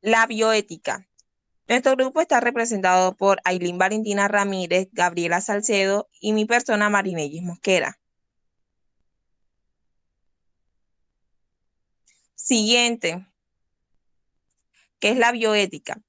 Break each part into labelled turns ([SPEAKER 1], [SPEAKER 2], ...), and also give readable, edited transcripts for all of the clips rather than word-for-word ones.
[SPEAKER 1] La bioética. Nuestro grupo está representado por Ailín Valentina Ramírez, Gabriela Salcedo y mi persona Marinellis Mosquera. Siguiente, ¿qué es la bioética?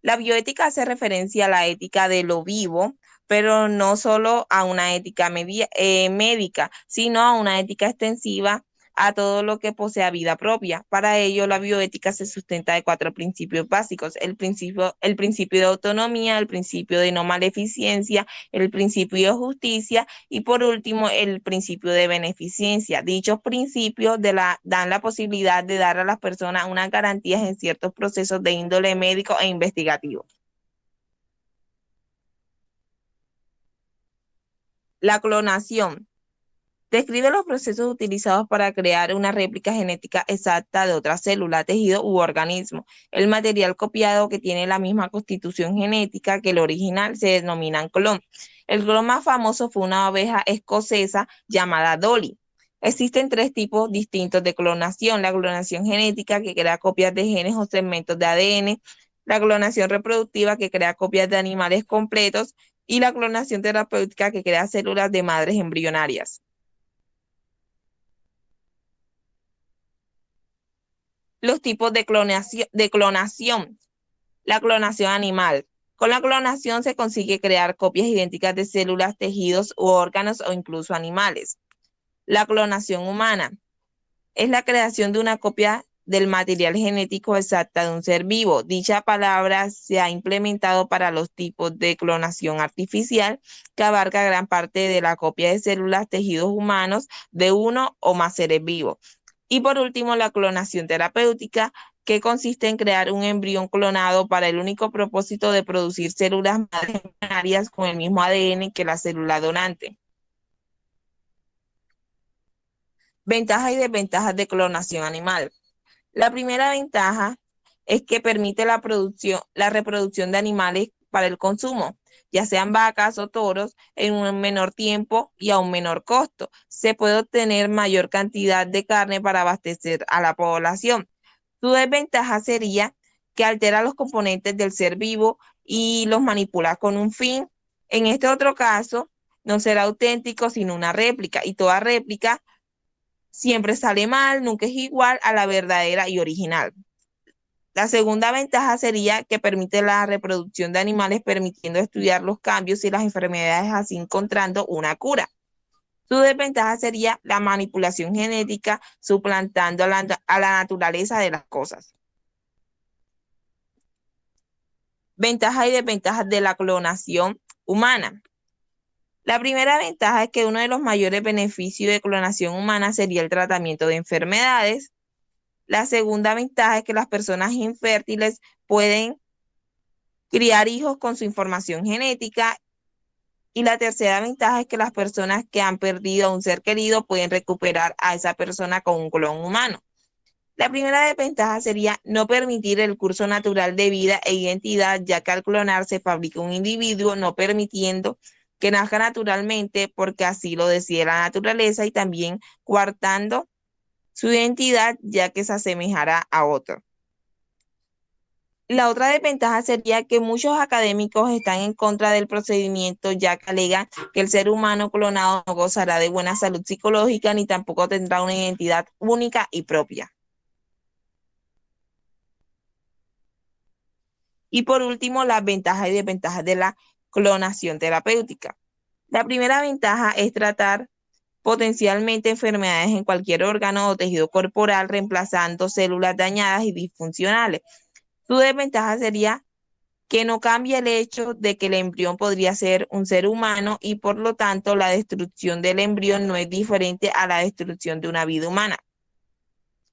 [SPEAKER 1] La bioética hace referencia a la ética de lo vivo, pero no solo a una ética médica, sino a una ética extensiva a todo lo que posea vida propia. Para ello, la bioética se sustenta de cuatro principios básicos: el principio de autonomía, el principio de no maleficencia, el principio de justicia y por último, el principio de beneficencia. Dichos principios dan la posibilidad de dar a las personas unas garantías en ciertos procesos de índole médico e investigativo. La clonación describe los procesos utilizados para crear una réplica genética exacta de otra célula, tejido u organismo. El material copiado que tiene la misma constitución genética que el original se denomina clon. El clon más famoso fue una oveja escocesa llamada Dolly. Existen tres tipos distintos de clonación: la clonación genética, que crea copias de genes o segmentos de ADN, la clonación reproductiva, que crea copias de animales completos, y la clonación terapéutica, que crea células de madres embrionarias. Los tipos de clonación. La clonación animal. Con la clonación se consigue crear copias idénticas de células, tejidos u órganos o incluso animales. La clonación humana es la creación de una copia del material genético exacta de un ser vivo. Dicha palabra se ha implementado para los tipos de clonación artificial, que abarca gran parte de la copia de células, tejidos humanos de uno o más seres vivos. Y por último, la clonación terapéutica, que consiste en crear un embrión clonado para el único propósito de producir células madres embrionarias con el mismo ADN que la célula donante. Ventajas y desventajas de clonación animal. La primera ventaja es que permite la reproducción de animales para el consumo, ya sean vacas o toros, en un menor tiempo y a un menor costo. Se puede obtener mayor cantidad de carne para abastecer a la población. Su desventaja sería que altera los componentes del ser vivo y los manipula con un fin. En este otro caso, no será auténtico, sino una réplica, y toda réplica siempre sale mal, nunca es igual a la verdadera y original. La segunda ventaja sería que permite la reproducción de animales, permitiendo estudiar los cambios y las enfermedades, así encontrando una cura. Su desventaja sería la manipulación genética, suplantando a la naturaleza de las cosas. Ventajas y desventajas de la clonación humana. La primera ventaja es que uno de los mayores beneficios de clonación humana sería el tratamiento de enfermedades. La segunda ventaja es que las personas infértiles pueden criar hijos con su información genética. Y la tercera ventaja es que las personas que han perdido a un ser querido pueden recuperar a esa persona con un clon humano. La primera desventaja sería no permitir el curso natural de vida e identidad, ya que al clonar se fabrica un individuo, no permitiendo que nazca naturalmente, porque así lo decide la naturaleza, y también coartando su identidad, ya que se asemejará a otro. La otra desventaja sería que muchos académicos están en contra del procedimiento, ya que alegan que el ser humano clonado no gozará de buena salud psicológica ni tampoco tendrá una identidad única y propia. Y por último, las ventajas y desventajas de la clonación terapéutica. La primera ventaja es tratar potencialmente enfermedades en cualquier órgano o tejido corporal, reemplazando células dañadas y disfuncionales. Su desventaja sería que no cambia el hecho de que el embrión podría ser un ser humano, y por lo tanto la destrucción del embrión no es diferente a la destrucción de una vida humana.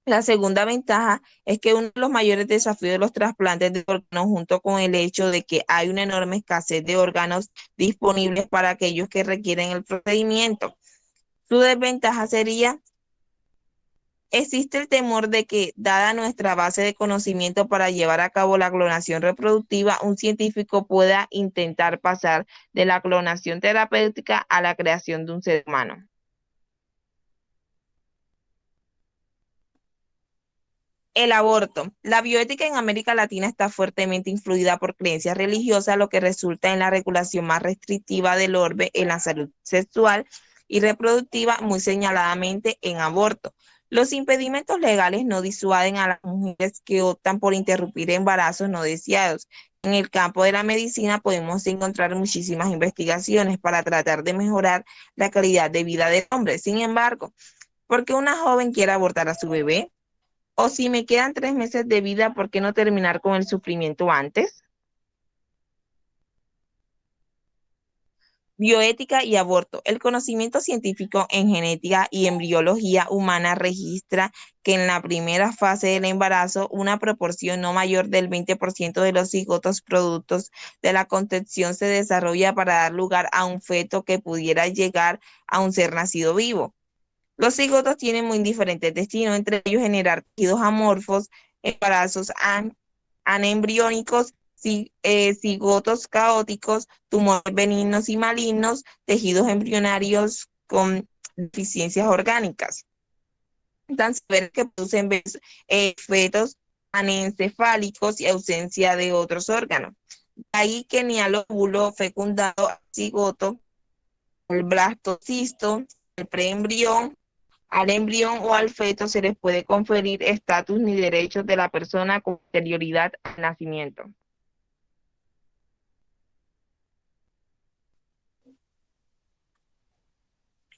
[SPEAKER 1] La segunda ventaja es que uno de los mayores desafíos de los trasplantes de órganos, junto con el hecho de que hay una enorme escasez de órganos disponibles para aquellos que requieren el procedimiento. Su desventaja sería: existe el temor de que, dada nuestra base de conocimiento para llevar a cabo la clonación reproductiva, un científico pueda intentar pasar de la clonación terapéutica a la creación de un ser humano. El aborto. La bioética en América Latina está fuertemente influida por creencias religiosas, lo que resulta en la regulación más restrictiva del orbe en la salud sexual y reproductiva, muy señaladamente en aborto. Los impedimentos legales no disuaden a las mujeres que optan por interrumpir embarazos no deseados. En el campo de la medicina podemos encontrar muchísimas investigaciones para tratar de mejorar la calidad de vida del hombre. Sin embargo, ¿por qué una joven quiere abortar a su bebé? O si me quedan 3 meses de vida, ¿por qué no terminar con el sufrimiento antes? Bioética y aborto. El conocimiento científico en genética y embriología humana registra que en la primera fase del embarazo, una proporción no mayor del 20% de los cigotos productos de la concepción se desarrolla para dar lugar a un feto que pudiera llegar a un ser nacido vivo. Los cigotos tienen muy diferentes destinos, entre ellos generar tejidos amorfos, embarazos anembriónicos, cigotos caóticos, tumores benignos y malignos, tejidos embrionarios con deficiencias orgánicas. Entonces, ver que producen fetos anencefálicos y ausencia de otros órganos. De ahí que ni al óvulo fecundado, al cigoto, el blastocisto, el preembrión, al embrión o al feto se les puede conferir estatus ni derechos de la persona con anterioridad al nacimiento.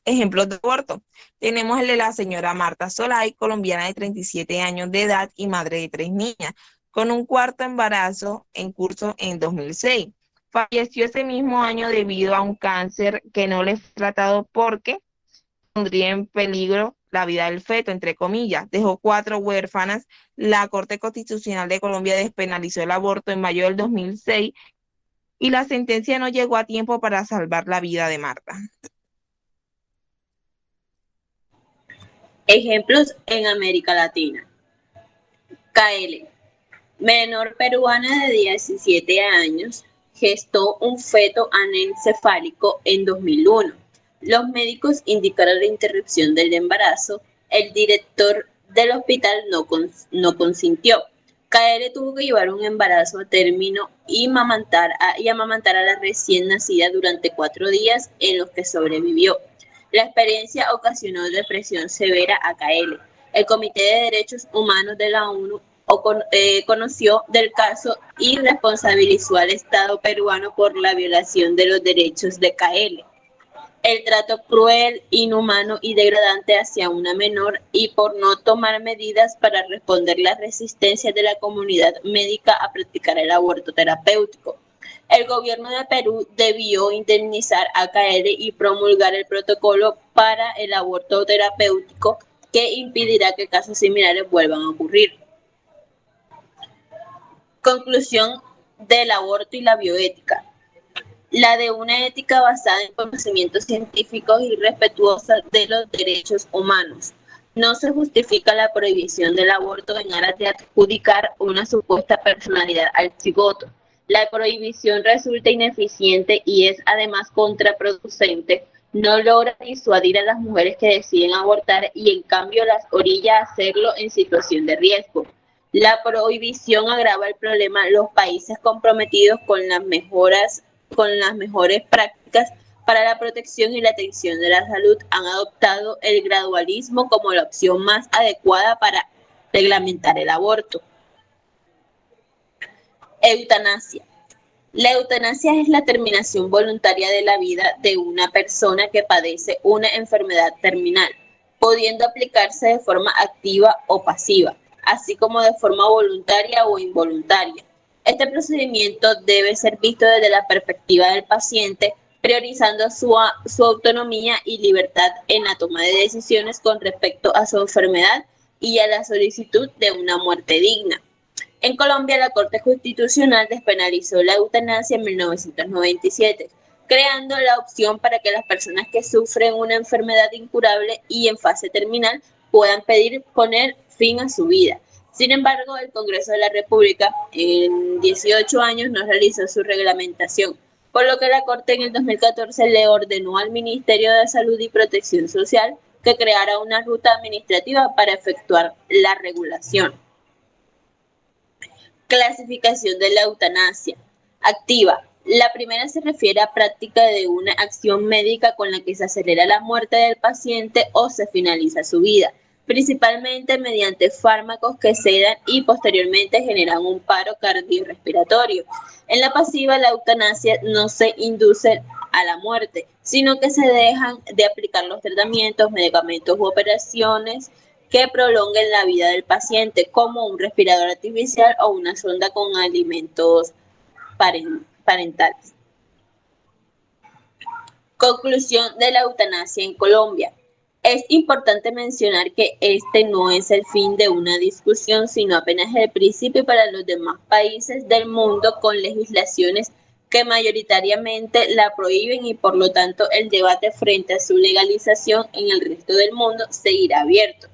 [SPEAKER 1] Ejemplos de aborto. Tenemos el de la señora Marta Solay, colombiana de 37 años de edad y madre de 3 niñas, con un cuarto embarazo en curso en 2006. Falleció ese mismo año debido a un cáncer que no le fue tratado porque pondría en peligro la vida del feto, entre comillas. Dejó 4 huérfanas. La Corte Constitucional de Colombia despenalizó el aborto en mayo del 2006 y la sentencia no llegó a tiempo para salvar la vida de Marta.
[SPEAKER 2] Ejemplos en América Latina. KL, menor peruana de 17 años, gestó un feto anencefálico en 2001. Los médicos indicaron la interrupción del embarazo. El director del hospital no consintió. KL tuvo que llevar un embarazo a término y amamantar a la recién nacida durante 4 días en los que sobrevivió. La experiencia ocasionó depresión severa a KL. El Comité de Derechos Humanos de la ONU conoció del caso y responsabilizó al Estado peruano por la violación de los derechos de KL, el trato cruel, inhumano y degradante hacia una menor y por no tomar medidas para responder las resistencias de la comunidad médica a practicar el aborto terapéutico. El gobierno de Perú debió indemnizar a KL y promulgar el protocolo para el aborto terapéutico que impedirá que casos similares vuelvan a ocurrir. Conclusión del aborto y la bioética. La de una ética basada en conocimientos científicos y respetuosa de los derechos humanos. No se justifica la prohibición del aborto en aras de adjudicar una supuesta personalidad al cigoto. La prohibición resulta ineficiente y es además contraproducente. No logra disuadir a las mujeres que deciden abortar y en cambio las orilla a hacerlo en situación de riesgo. La prohibición agrava el problema. Los países comprometidos con las mejores prácticas para la protección y la atención de la salud han adoptado el gradualismo como la opción más adecuada para reglamentar el aborto. Eutanasia. La eutanasia es la terminación voluntaria de la vida de una persona que padece una enfermedad terminal, pudiendo aplicarse de forma activa o pasiva, así como de forma voluntaria o involuntaria. Este procedimiento debe ser visto desde la perspectiva del paciente, priorizando su autonomía y libertad en la toma de decisiones con respecto a su enfermedad y a la solicitud de una muerte digna. En Colombia, la Corte Constitucional despenalizó la eutanasia en 1997, creando la opción para que las personas que sufren una enfermedad incurable y en fase terminal puedan pedir poner fin a su vida. Sin embargo, el Congreso de la República en 18 años no realizó su reglamentación, por lo que la Corte en el 2014 le ordenó al Ministerio de Salud y Protección Social que creara una ruta administrativa para efectuar la regulación. Clasificación de la eutanasia. Activa. La primera se refiere a práctica de una acción médica con la que se acelera la muerte del paciente o se finaliza su vida, principalmente mediante fármacos que sedan y posteriormente generan un paro cardiorrespiratorio. En la pasiva, la eutanasia no se induce a la muerte, sino que se dejan de aplicar los tratamientos, medicamentos u operaciones que prolonguen la vida del paciente, como un respirador artificial o una sonda con alimentos parentales. Conclusión de la eutanasia en Colombia. Es importante mencionar que este no es el fin de una discusión, sino apenas el principio para los demás países del mundo con legislaciones que mayoritariamente la prohíben y por lo tanto el debate frente a su legalización en el resto del mundo seguirá abierto,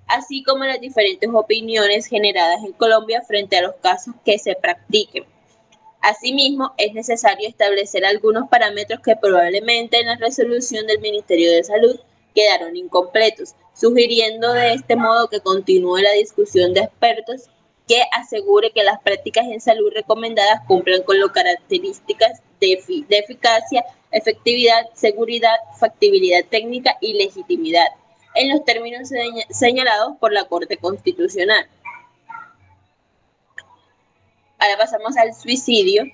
[SPEAKER 2] así como las diferentes opiniones generadas en Colombia frente a los casos que se practiquen. Asimismo, es necesario establecer algunos parámetros que probablemente en la resolución del Ministerio de Salud quedaron incompletos, sugiriendo de este modo que continúe la discusión de expertos que asegure que las prácticas en salud recomendadas cumplan con las características de eficacia, efectividad, seguridad, factibilidad técnica y legitimidad, en los términos señalados por la Corte Constitucional. Ahora pasamos al suicidio.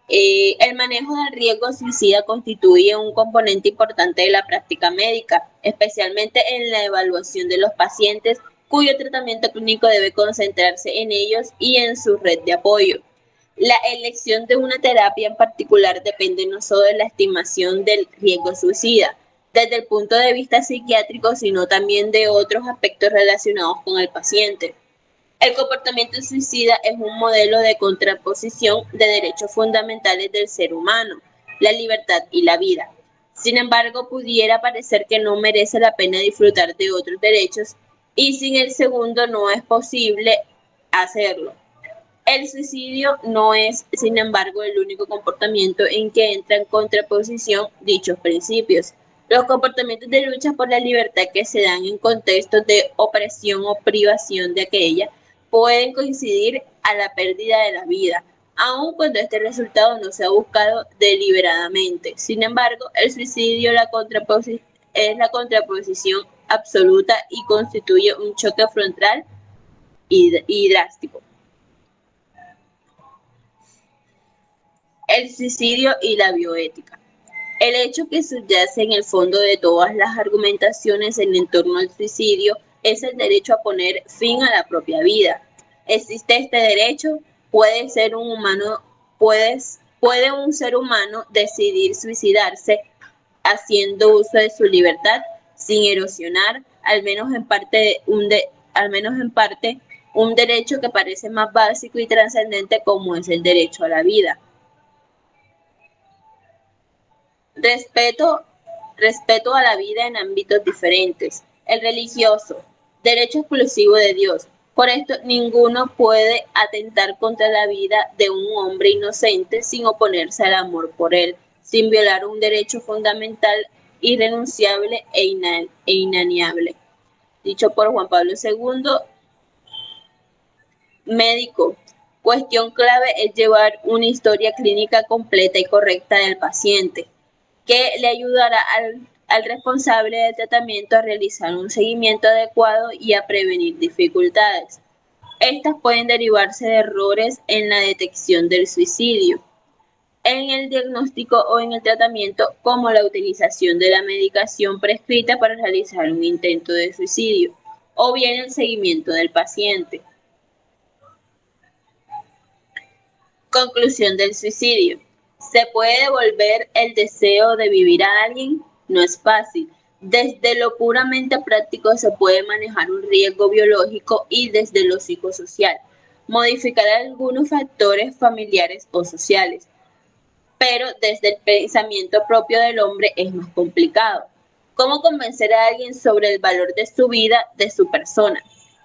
[SPEAKER 2] El manejo del riesgo suicida constituye un componente importante de la práctica médica, especialmente en la evaluación de los pacientes cuyo tratamiento clínico debe concentrarse en ellos y en su red de apoyo. La elección de una terapia en particular depende no solo de la estimación del riesgo suicida, desde el punto de vista psiquiátrico, sino también de otros aspectos relacionados con el paciente. El comportamiento suicida es un modelo de contraposición de derechos fundamentales del ser humano, la libertad y la vida. Sin embargo, pudiera parecer que no merece la pena disfrutar de otros derechos y sin el segundo no es posible hacerlo. El suicidio no es, sin embargo, el único comportamiento en que entra en contraposición dichos principios. Los comportamientos de lucha por la libertad que se dan en contextos de opresión o privación de aquella pueden coincidir a la pérdida de la vida, aun cuando este resultado no se ha buscado deliberadamente. Sin embargo, el suicidio es la contraposición absoluta y constituye un choque frontal y drástico. El suicidio y la bioética. El hecho que subyace en el fondo de todas las argumentaciones en torno al suicidio es el derecho a poner fin a la propia vida. ¿Existe este derecho? ¿Puede un ser humano decidir suicidarse haciendo uso de su libertad sin erosionar, al menos en parte, un derecho que parece más básico y trascendente como es el derecho a la vida? Respeto a la vida en ámbitos diferentes. El religioso, derecho exclusivo de Dios. Por esto, ninguno puede atentar contra la vida de un hombre inocente sin oponerse al amor por él, sin violar un derecho fundamental, irrenunciable e inalienable. Dicho por Juan Pablo II, médico. Cuestión clave es llevar una historia clínica completa y correcta del paciente, que le ayudará al responsable del tratamiento a realizar un seguimiento adecuado y a prevenir dificultades. Estas pueden derivarse de errores en la detección del suicidio, en el diagnóstico o en el tratamiento, como la utilización de la medicación prescrita para realizar un intento de suicidio, o bien el seguimiento del paciente. Conclusión del suicidio. ¿Se puede devolver el deseo de vivir a alguien? No es fácil. Desde lo puramente práctico se puede manejar un riesgo biológico y desde lo psicosocial, modificar algunos factores familiares o sociales. Pero desde el pensamiento propio del hombre es más complicado. ¿Cómo convencer a alguien sobre el valor de su vida, de su persona?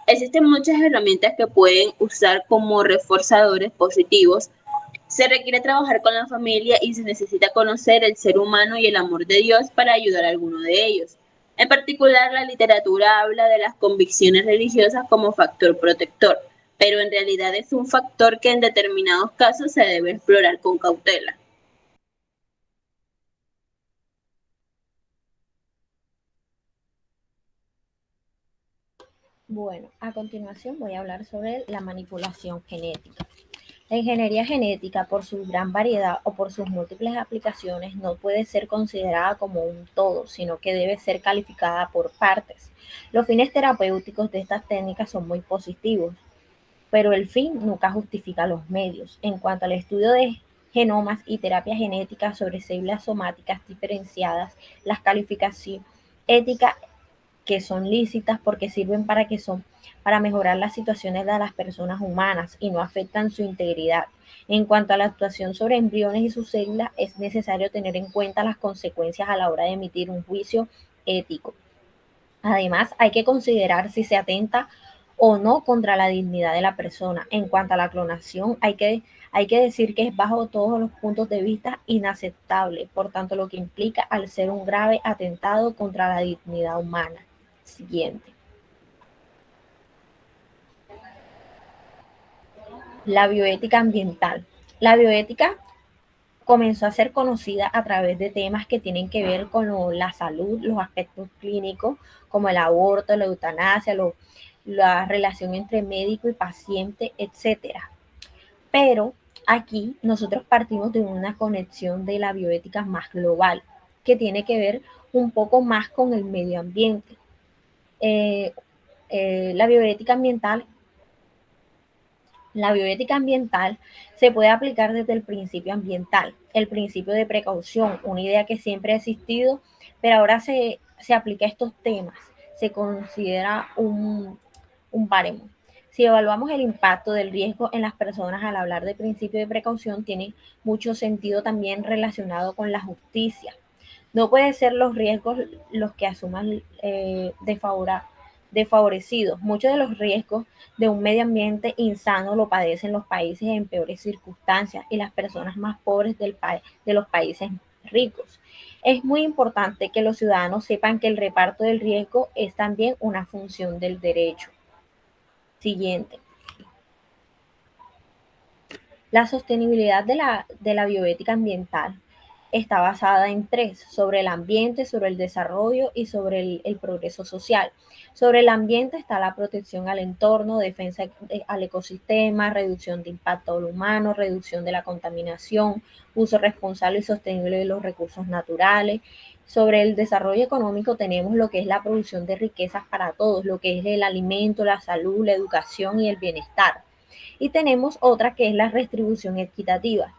[SPEAKER 2] Existen muchas herramientas que pueden usar como reforzadores positivos. Se requiere trabajar con la familia y se necesita conocer el ser humano y el amor de Dios para ayudar a alguno de ellos. En particular, la literatura habla de las convicciones religiosas como factor protector, pero en realidad es un factor que en determinados casos se debe explorar con cautela.
[SPEAKER 3] Bueno, a continuación voy a hablar sobre la manipulación genética. La ingeniería genética, por su gran variedad o por sus múltiples aplicaciones, no puede ser considerada como un todo, sino que debe ser calificada por partes. Los fines terapéuticos de estas técnicas son muy positivos, pero el fin nunca justifica los medios. En cuanto al estudio de genomas y terapia genética sobre células somáticas diferenciadas, las calificaciones éticas que son lícitas porque sirven para mejorar las situaciones de las personas humanas y no afectan su integridad. En cuanto a la actuación sobre embriones y sus células, es necesario tener en cuenta las consecuencias a la hora de emitir un juicio ético. Además, hay que considerar si se atenta o no contra la dignidad de la persona. En cuanto a la clonación, hay que decir que es bajo todos los puntos de vista inaceptable, por tanto, lo que implica al ser un grave atentado contra la dignidad humana. Siguiente. La bioética ambiental. La bioética comenzó a ser conocida a través de temas que tienen que ver con la salud, los aspectos clínicos, como el aborto, la eutanasia, la relación entre médico y paciente, etcétera. Pero aquí nosotros partimos de una conexión de la bioética más global, que tiene que ver un poco más con el medio ambiente. Eh, la bioética ambiental La bioética ambiental se puede aplicar desde el principio ambiental, el principio de precaución, una idea que siempre ha existido, pero ahora se aplica a estos temas, se considera un baremo. Si evaluamos el impacto del riesgo en las personas al hablar de principio de precaución, tiene mucho sentido también relacionado con la justicia. No pueden ser los riesgos los que asuman desfavorecidos. Muchos de los riesgos de un medio ambiente insano lo padecen los países en peores circunstancias y las personas más pobres de los países ricos. Es muy importante que los ciudadanos sepan que el reparto del riesgo es también una función del derecho. Siguiente. La sostenibilidad de la bioética ambiental está basada en tres: sobre el ambiente, sobre el desarrollo y sobre el progreso social. Sobre el ambiente está la protección al entorno, defensa al ecosistema, reducción de impacto humano, reducción de la contaminación, uso responsable y sostenible de los recursos naturales. Sobre el desarrollo económico tenemos lo que es la producción de riquezas para todos, lo que es el alimento, la salud, la educación y el bienestar. Y tenemos otra que es la redistribución equitativa.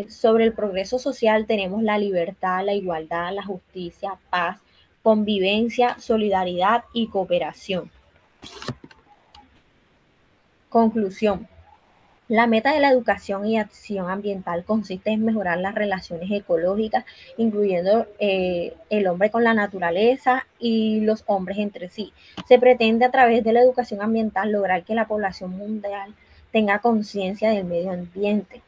[SPEAKER 3] Sobre el progreso social tenemos la libertad, la igualdad, la justicia, paz, convivencia, solidaridad y cooperación. Conclusión. La meta de la educación y acción ambiental consiste en mejorar las relaciones ecológicas, incluyendo el hombre con la naturaleza y los hombres entre sí. Se pretende a través de la educación ambiental lograr que la población mundial tenga conciencia del medio ambiente,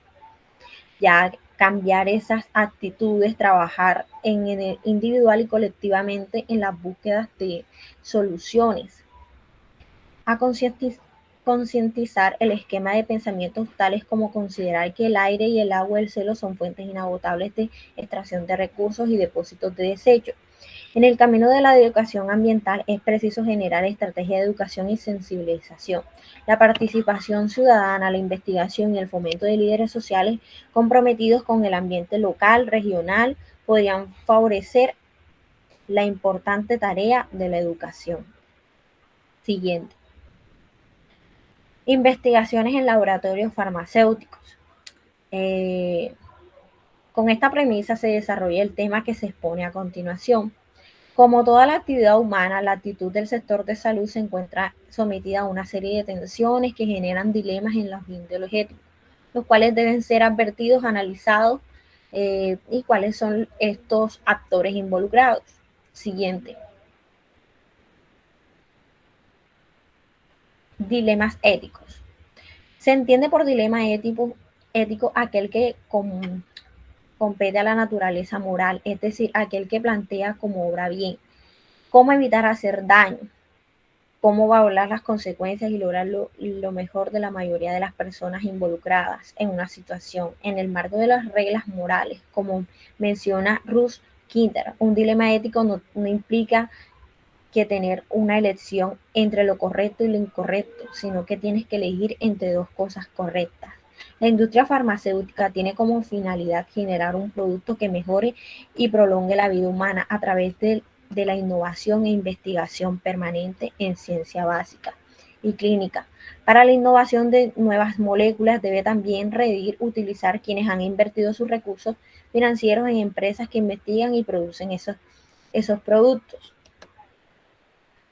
[SPEAKER 3] ya cambiar esas actitudes, trabajar en el individual y colectivamente en las búsquedas de soluciones, a concientizar el esquema de pensamientos tales como considerar que el aire y el agua y el cielo son fuentes inagotables de extracción de recursos y depósitos de desechos. En el camino de la educación ambiental es preciso generar estrategias de educación y sensibilización. La participación ciudadana, la investigación y el fomento de líderes sociales comprometidos con el ambiente local, regional, podrían favorecer la importante tarea de la educación. Siguiente. Investigaciones en laboratorios farmacéuticos. Con esta premisa se desarrolla el tema que se expone a continuación. Como toda la actividad humana, la actitud del sector de salud se encuentra sometida a una serie de tensiones que generan dilemas en los índoles éticos, los cuales deben ser advertidos, analizados y cuáles son estos actores involucrados. Siguiente. Dilemas éticos. Se entiende por dilema ético aquel que compete a la naturaleza moral, es decir, aquel que plantea como obra bien, cómo evitar hacer daño, cómo valorar las consecuencias y lograr lo mejor de la mayoría de las personas involucradas en una situación en el marco de las reglas morales, como menciona Ruth Kinder. Un dilema ético no implica que tener una elección entre lo correcto y lo incorrecto, sino que tienes que elegir entre dos cosas correctas. La industria farmacéutica tiene como finalidad generar un producto que mejore y prolongue la vida humana a través de la innovación e investigación permanente en ciencia básica y clínica. Para la innovación de nuevas moléculas debe también utilizar quienes han invertido sus recursos financieros en empresas que investigan y producen esos productos.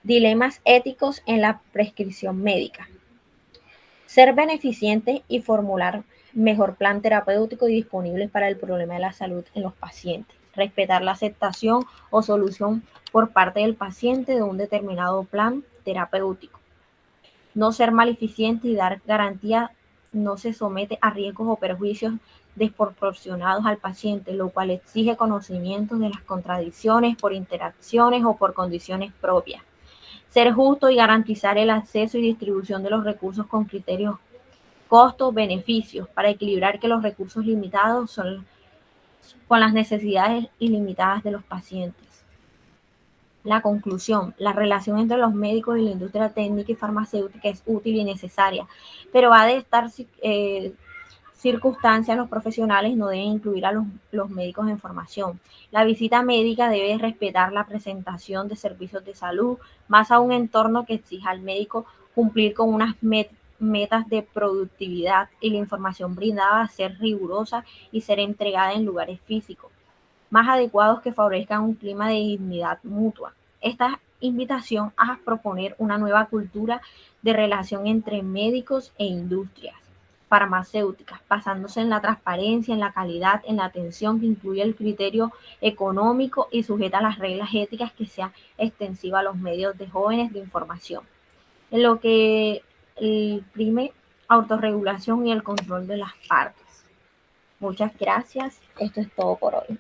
[SPEAKER 3] Dilemas éticos en la prescripción médica. Ser beneficiente y formular mejor plan terapéutico y disponible para el problema de la salud en los pacientes. Respetar la aceptación o solución por parte del paciente de un determinado plan terapéutico. No ser maleficiente y dar garantía no se somete a riesgos o perjuicios desproporcionados al paciente, lo cual exige conocimientos de las contradicciones por interacciones o por condiciones propias. Ser justo y garantizar el acceso y distribución de los recursos con criterios costos-beneficios para equilibrar que los recursos limitados son con las necesidades ilimitadas de los pacientes. La conclusión, la relación entre los médicos y la industria técnica y farmacéutica es útil y necesaria, pero ha de estar circunstancias, los profesionales no deben incluir a los médicos en formación. La visita médica debe respetar la presentación de servicios de salud, más a un entorno que exija al médico cumplir con unas metas de productividad y la información brindada a ser rigurosa y ser entregada en lugares físicos más adecuados que favorezcan un clima de dignidad mutua. Esta invitación a proponer una nueva cultura de relación entre médicos e industrias farmacéuticas, basándose en la transparencia, en la calidad, en la atención que incluye el criterio económico y sujeta a las reglas éticas que sea extensiva a los medios de jóvenes de información. En lo que prime autorregulación y el control de las partes. Muchas gracias. Esto es todo por hoy.